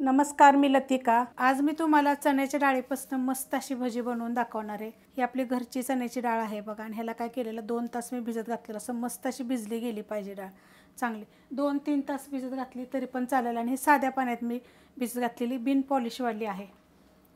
नमस्कार, मी लतिका। आज मी तुम्हाला चण्याच्या डाळीपासून मस्त अशी भजी बनवून दाखवणार आहे। ही आपली घरची चण्याची डाळ आहे बघा, आणि ह्याला काय केलेलं 2 तास मी भिजत घातलेलं, असं मस्त अशी भिजली गेली पाहिजे डाळ चांगली। 2-3 तास भिजत घातली तरी पण चालेल, आणि साध्या पाण्यात मी भिजत घातलेली बिन पॉलिशवाली आहे।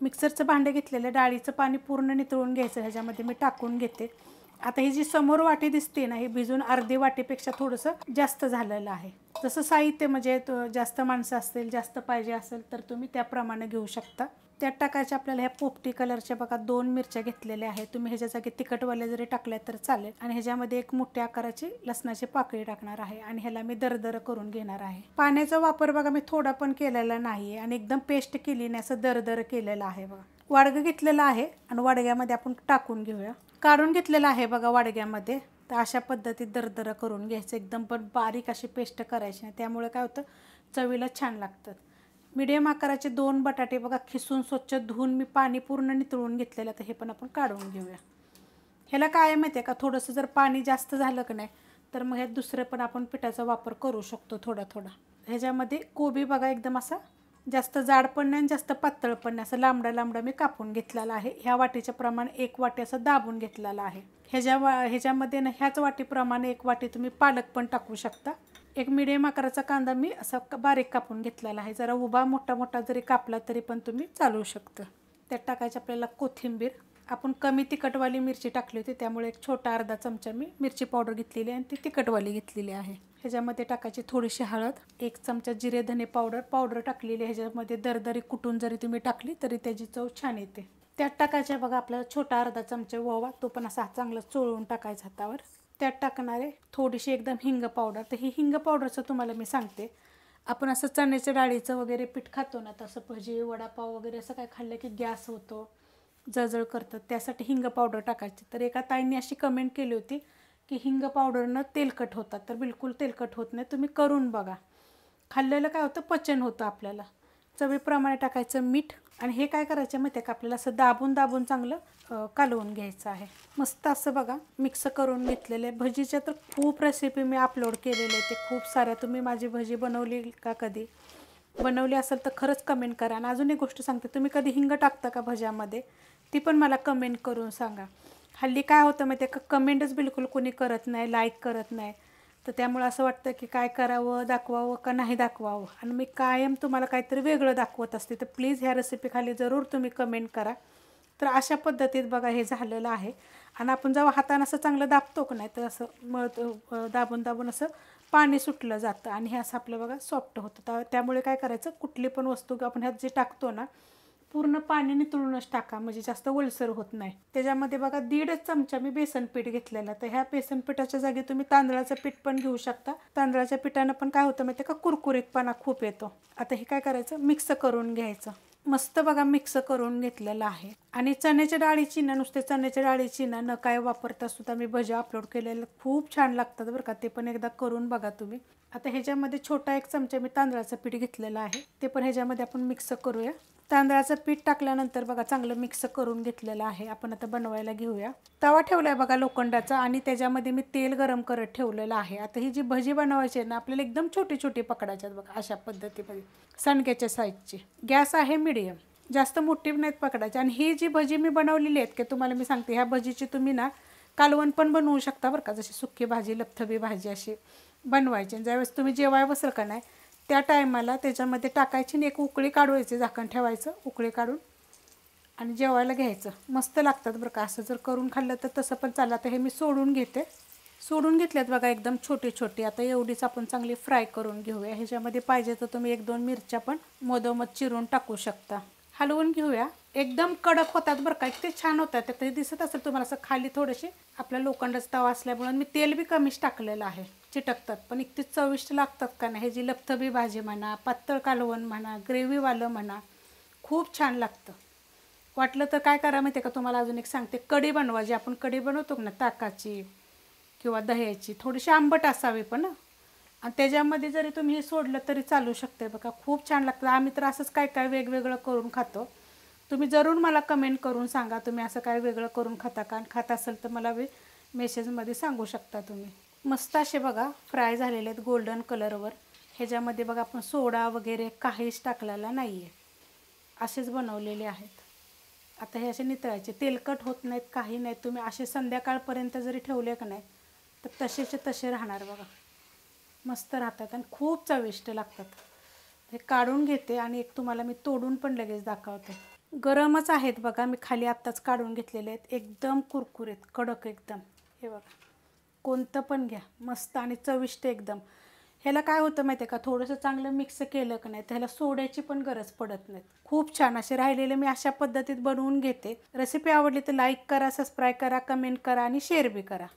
मिक्सरचं भांडे घेतलेलं, डाळीचं पाणी पूर्ण नितळून घ्यायचं, ह्याच्यामध्ये मी टाकून घेते। आता ही जी समोर वाटी दिसते ना, ही भिजून अर्धी वाटीपेक्षा थोडंसं जास्त झालेलं आहे। जसं साहित्य म्हणजे जास्त माणसं असतील, जास्त पाहिजे असेल तर तुम्ही त्याप्रमाणे घेऊ शकता। त्यात टाकायचे आपल्याला ह्या पोपटी कलरच्या बघा 2 मिरच्या घेतलेल्या आहेत। तुम्ही ह्याच्या जागी तिखटवाल्या जरी टाकल्या तर चालेल। आणि ह्याच्यामध्ये एक मोठ्या आकाराची लसणाची पाकळी टाकणार आहे, आणि ह्याला मी दरदर करून घेणार आहे। पाण्याचा वापर बघा मी थोडा पण केलेला नाही, आणि एकदम पेस्ट केली नाही, असं दरदर केलेलं आहे बघा। वाडगं घेतलेलं आहे, आणि वाडग्यामध्ये आपण टाकून घेऊया। काढून घेतलेलं आहे बघा वाडग्यामध्ये। तर अशा पद्धतीत दरदर करून घ्यायचं, एकदम पण बारीक अशी पेस्ट करायची नाही, त्यामुळे काय होतं चवीला छान लागतात। मीडियम आकाराचे 2 बटाटे बघा खिसून स्वच्छ धुवून मी पाणी पूर्ण नितळून घेतलेलं, तर हे पण आपण काढून घेऊया। ह्याला काय माहिती आहे का, थोडंसं जर पाणी जास्त झालं की नाही तर मग ह्यात दुसरं पण आपण पिठाचा वापर करू शकतो थोडा थोडा। ह्याच्यामध्ये कोबी बघा एकदम असा जास्त जाड पण नाही, जास्त पातळ पण नाही, असं लांबडा लांबडा मी कापून घेतलेला आहे। ह्या वाटीच्या प्रमाणे 1 वाटी असं दाबून घेतलेला आहे। ह्याच्यामध्ये ना ह्याच वाटीप्रमाणे 1 वाटी तुम्ही पालक पण टाकू शकता। एक मीडियम आकाराचा कांदा मी असा बारीक कापून घेतलेला आहे। जरा उभा मोठा मोठा जरी कापला तरी पण तुम्ही चालू शकता। त्यात टाकायचं आपल्याला कोथिंबीर। आपण कमी तिखटवाली मिरची टाकली होती, त्यामुळे एक छोटा अर्धा चमचा मी मिरची पावडर घेतलेली आहे, आणि ती तिखटवाली घेतलेली आहे। ह्याच्यामध्ये टाकायची थोडीशी हळद, 1 चमचा जिरे धने पावडर टाकलेली। ह्याच्यामध्ये दरदरी कुटून जरी तुम्ही टाकली तरी त्याची चव छान येते। त्यात टाकायचे बघा आपल्याला छोटा अर्धा चमचा ओवा, तो पण असा चांगला चोळून टाकायचा हातावर। त्यात टाकणार आहे थोडीशी एकदम हिंग पावडर। तर ही हिंग पावडरचं तुम्हाला मी सांगते, आपण असं चण्याच्या डाळीचं वगैरे पीठ खातो ना, तसं भजी वडापाव वगैरे असं काय खाल्लं की गॅस होतो, जळजळ करतात, त्यासाठी हिंग पावडर टाकायची। तर एका ताईंनी अशी कमेंट केली होती की हिंग पावडरनं तेलकट होतात, तर बिलकुल तेलकट होत नाही, तुम्ही करून बघा। खाल्लेलं काय होतं, पचन होतं आपल्याला। चवीप्रमाणे टाकायचं मीठ, आणि हे काय करायचं माहिती आहे का, आपल्याला असं दाबून दाबून चांगलं कालवून घ्यायचं आहे। मस्त असं बघा मिक्स करून घेतलेले। भजीच्या तर खूप रेसिपी मी अपलोड केलेले आहे, ते खूप साऱ्या। तुम्ही माझी भजी बनवली का, कधी बनवली असेल तर खरंच कमेंट करा। आणि अजून एक गोष्ट सांगते, तुम्ही कधी हिंग टाकता का भज्यामध्ये, ती पण मला कमेंट करून सांगा। हल्ली काय होतं माहिती आहे का, कमेंटच बिलकुल कोणी करत नाही, लाईक करत नाही, तर त्यामुळे असं वाटतं की काय करावं, दाखवावं का नाही दाखवावं। आणि मी कायम तुम्हाला काहीतरी वेगळं दाखवत असते, तर प्लीज ह्या रेसिपी खाली जरूर तुम्ही कमेंट करा। तर अशा पद्धतीत बघा हे झालेलं आहे। आणि आपण जेव्हा हातानं असं चांगलं दाबतो की नाही, तर असं दाबून दाबून असं पाणी सुटलं जातं, आणि हे असं आपलं बघा सॉफ्ट होतं। त्यामुळे काय करायचं, कुठली पण वस्तू आपण ह्यात जे टाकतो ना, पूर्ण पाणी नितळूनच टाका, म्हणजे जास्त ओलसर होत नाही। त्याच्यामध्ये बघा 1.5 चमचा मी बेसन पीठ घेतलेलं, तर ह्या बेसन पिठाच्या जागी तुम्ही तांदळाचं पीठ पण घेऊ शकता। तांदळाच्या पिठानं पण काय होतं माहिती आहे का, कुरकुरीतपणा खूप येतो। आता हे काय करायचं, मिक्स करून घ्यायचं। मस्त बघा मिक्स करून घेतलेलं आहे। आणि चण्याच्या डाळीची ना, नुसते चण्याच्या डाळीची ना न काय वापरता सुद्धा मी भजी अपलोड केलेलं, खूप छान लागतात बरं का, ते पण एकदा करून बघा तुम्ही। आता ह्याच्यामध्ये छोटा 1 चमचा मी तांदळाचं पीठ घेतलेलं आहे, ते पण ह्याच्यामध्ये आपण मिक्स करूया। तांदळाचं पीठ टाकल्यानंतर बघा चांगलं मिक्स करून घेतलेलं आहे। आपण आता बनवायला घेऊया। तवा ठेवला आहे बघा लोखंडाचा, आणि त्याच्यामध्ये मी तेल गरम करत ठेवलेलं आहे। आता ही जी भजी बनवायची आहे ना, आपल्याला एकदम छोटी छोटी पकडायची आहेत बघा, अशा पद्धतीमध्ये सणक्याच्या साईजची। गॅस आहे मीडियम, जास्त मोठी नाहीत पकडायची। आणि ही जी भजी मी बनवलेली आहेत की तुम्हाला मी सांगते, ह्या भजीची तुम्ही ना कालवण पण बनवू शकता बरं का, जशी सुकी भाजी, लपथबी भाजी अशी बनवायची। ज्यावेळेस तुम्ही जेवाय बसल का नाही, त्या टायमाला त्याच्यामध्ये टाकायची, एक उकळी काढवायची, झाकण ठेवायचं, उकळी काढून आणि जेवायला घ्यायचं। मस्त लागतात बरं का, असं जर करून खाल्लं तर तसं पण चाललं। आता हे मी सोडून घेते, सोडून घेतल्यात बघा एकदम छोटी छोटी। आता एवढीच आपण चांगली फ्राय करून घेऊया। ह्याच्यामध्ये पाहिजे तर तुम्ही 1-2 मिरच्या पण मधोमध चिरून टाकू शकता। हलवून घेऊया, एकदम कडक होतात बरं का, इतके छान होतात। ते दिसत असेल तुम्हाला असं खाली थोडेसे, आपला लोखंडाचा तवा असल्यामुळे मी तेल बी कमीच टाकलेलं आहे, चिटकतात पण इतके चविष्ट लागतात का नाही। हे जी लपथबी भाजी म्हणा, पातळ कालवण म्हणा, ग्रेव्हीवालं म्हणा, खूप छान लागतं। वाटलं तर काय करा माहिती आहे का, तुम्हाला अजून एक सांगते, कढी बनवा, जी आपण कढी बनवतो ना ताकाची किंवा दह्याची, थोडीशी आंबट असावी पण, आणि त्याच्यामध्ये जरी तुम्ही हे सोडलं तरी चालू शकते बघा, खूप छान लागतं। आम्ही तर असंच काय काय वेगवेगळं करून खातो। तुम्ही जरूर मला कमेंट करून सांगा, तुम्ही असं काय वेगळं करून खाता का, खात असेल तर मला मेसेजमध्ये सांगू शकता तुम्ही। मस्त असे बघा फ्राय झालेले आहेत गोल्डन कलरवर। ह्याच्यामध्ये बघा आपण सोडा वगैरे काहीच टाकलेला नाही आहे, असेच बनवलेले आहेत. आता हे असे नितळायचे, तेलकट होत नाहीत, काही नाही. तुम्ही असे संध्याकाळपर्यंत जरी ठेवले का नाही तर तसेचे तसे राहणार बघा, मस्त राहतात आणि खूप चविष्ट लागतात. हे काढून घेते आणि एक तुम्हाला मी तोडून पण लगेच दाखवते. गरमच आहेत बघा, मी खाली आत्ताच काढून घेतलेले आहेत, एकदम कुरकुरीत कडक एकदम. हे बघा, कोणतं पण घ्या, मस्त आणि चविष्ट एकदम. ह्याला काय होतं माहिती आहे का, थोडंसं चांगलं मिक्स केलं का नाही तर ह्याला सोड्याची पण गरज पडत नाही. खूप छान असे राहिलेले मी अशा पद्धतीत बनवून घेते. रेसिपी आवडली तर लाईक करा, सबस्क्राईब करा, कमेंट करा आणि शेअर बी करा.